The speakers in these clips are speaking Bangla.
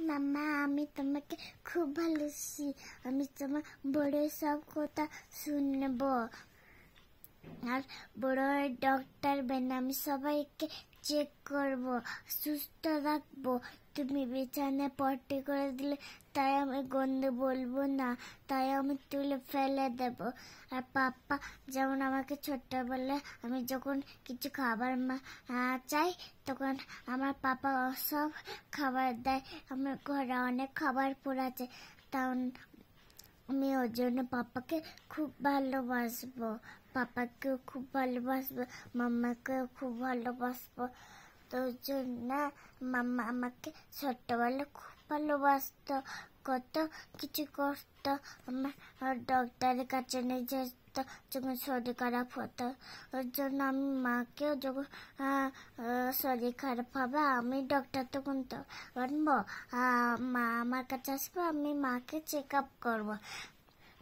মাম্মা আমি তোমাকে খুব ভালোবাসি, আমি তোমার বড় সব কথা শুনবো, আর বড় ডক্টর বেন, আমি সবাইকে চেক করব, সুস্থ রাখবো। তুমি বিছানায় পটি করে দিলে তাই আমি গন্ধ বলবো না, তাই আমি তুলে ফেলে দেব। আর পাপা যেমন আমাকে ছোট্টবেলায় আমি যখন কিছু খাবার চাই তখন আমার পাপা সব খাবার দেয়। আমার ঘরে অনেক খাবার পড়ে আছে, তাও আমি ওর জন্য পাপাকে খুব ভালোবাসবো, পাপাকেও খুব ভালোবাসবো, মাম্মাকেও খুব ভালোবাসবো। তো ওর জন্য মাম্মা আমাকে ছোট্টবেলা খুব ভালোবাসতো, কত কিছু করতো, আমার ডক্টরের কাছে নিয়ে যেত যখন শরীর খারাপ হতো। ওর জন্য আমি মাকেও যখন শরীর খারাপ হবে আমি ডক্টর তখন তো আনবো, মা আমার কাছে আসবো, আমি মাকে চেক আপ করবো।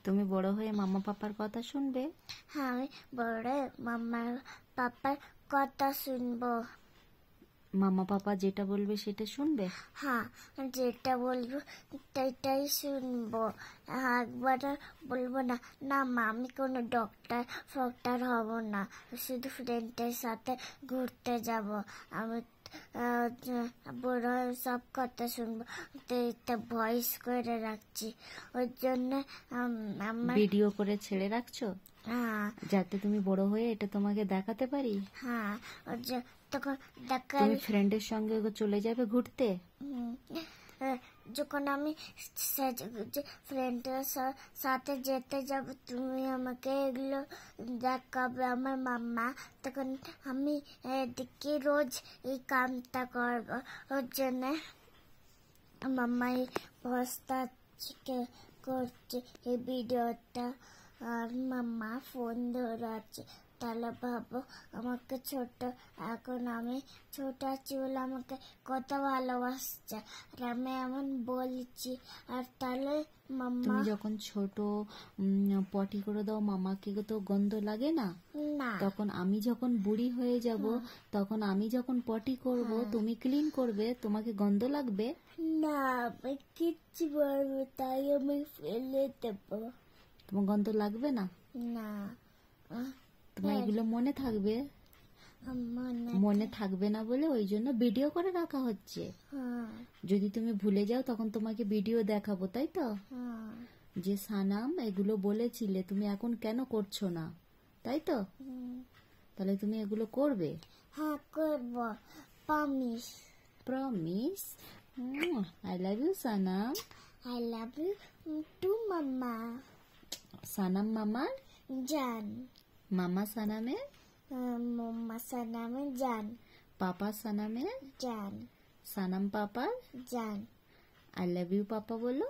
তুমি বড় হয়ে মামা পাপার কথা শুনবে? হ্যাঁ, আমি বড় মামা পাপার কথা শুনবো। মামা পাপা যেটা বলবে সেটা শুনবে? হ্যাঁ, যেটা বলবো সেটাই শুনবো, একবার বলবো না না মা আমি কোনো ডক্টর হব না, শুধু ফ্রেন্ডের সাথে ঘুরতে যাব। আমি বড় সব কথা শুনবো, এটা ভয়েস করে রাখছি, ওর জন্য আমার ভিডিও করে ছেড়ে রাখছো? হ্যাঁ, যাতে তুমি বড় হয়ে এটা তোমাকে দেখাতে পারি। হ্যাঁ, ওর তখন তুমি ফ্রেন্ডের সঙ্গে চলে যাবে ঘুরতে। যখন আমি ফ্রেন্ডের সাথে যেতে যাব তুমি আমাকে এগুলো দেখাবে আমার মাম্মা, তখন আমি এদিকে রোজ এই কামটা করব। ওর জন্য মাম্মা এই বস্তা করছে এই ভিডিওটা, আর মাম্মা ফোন ধরে আছে। তাহলে ভাবো আমাকে ছোট, এখন আমি ছোট আছি বলে আমাকে কত ভালোবাসছে, আর আমি এমন বলছি। আর তাহলে মাম্মা তুমি যখন ছোট পটি করে দাও মামাকে তো গন্ধ লাগে না? না, তখন আমি যখন বুড়ি হয়ে যাব তখন আমি যখন পটি করব তুমি ক্লিন করবে, তোমাকে গন্ধ লাগবে না? আমি কিচ্ছু বলবো তাই আমি ফেলে দেবো। তোমার গন্ধ লাগবে না? না, তোমার এগুলো মনে থাকবে? মনে থাকবে না বলে ওই জন্য ভিডিও করে রাখা হচ্ছে। যদি তুমি ভুলে যাও তখন তোমাকে ভিডিও দেখাবো, তাই তো? যে সানাম এগুলো বলেছিলে তুমি এখন কেন করছো না, তাই তো? তাহলে তুমি এগুলো করবে? হ্যাঁ করবো, promise. Promise? I love you Sanam. I love you too mamma. Sanam মামার জান, মামা সানামের মাম্মা সানামে জান, পাপা সানামের জান, সানাম পাপার জান। আই লাভ ইউ পাপা বলো।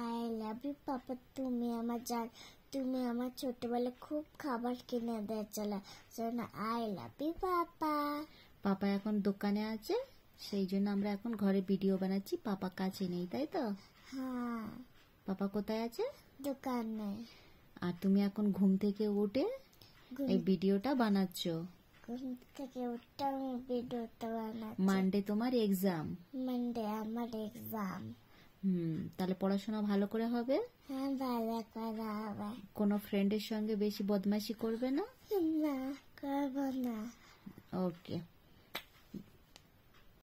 আই লাভ ইউ পাপা, তুমি আমার জান, তুমি আমার ছোটবেলা খুব খাবার কিনে দিয়েছিল, আই লাভ ইউ পাপা। পাপা এখন দোকানে আছে, সেই জন্য আমরা এখন ঘরে ভিডিও বানাচ্ছি, পাপা কাছে নেই, তাই তো? হ্যাঁ। পাপা কোথায় আছে? দোকানে। আর তুমি এখন ঘুম থেকে উঠে এই ভিডিওটা বানাচ্ছ? ঘুম থেকে উঠে আমি ভিডিওটা বানাচ্ছি। মানডে তোমার এক্সাম? মানডে আমার এক্সাম। তাহলে পড়াশোনা ভালো করে হবে? হ্যাঁ, ভালো করে হবে। কোনো ফ্রেন্ডের সঙ্গে বেশি বদমাশি করবে না? না, করবো না। ওকে।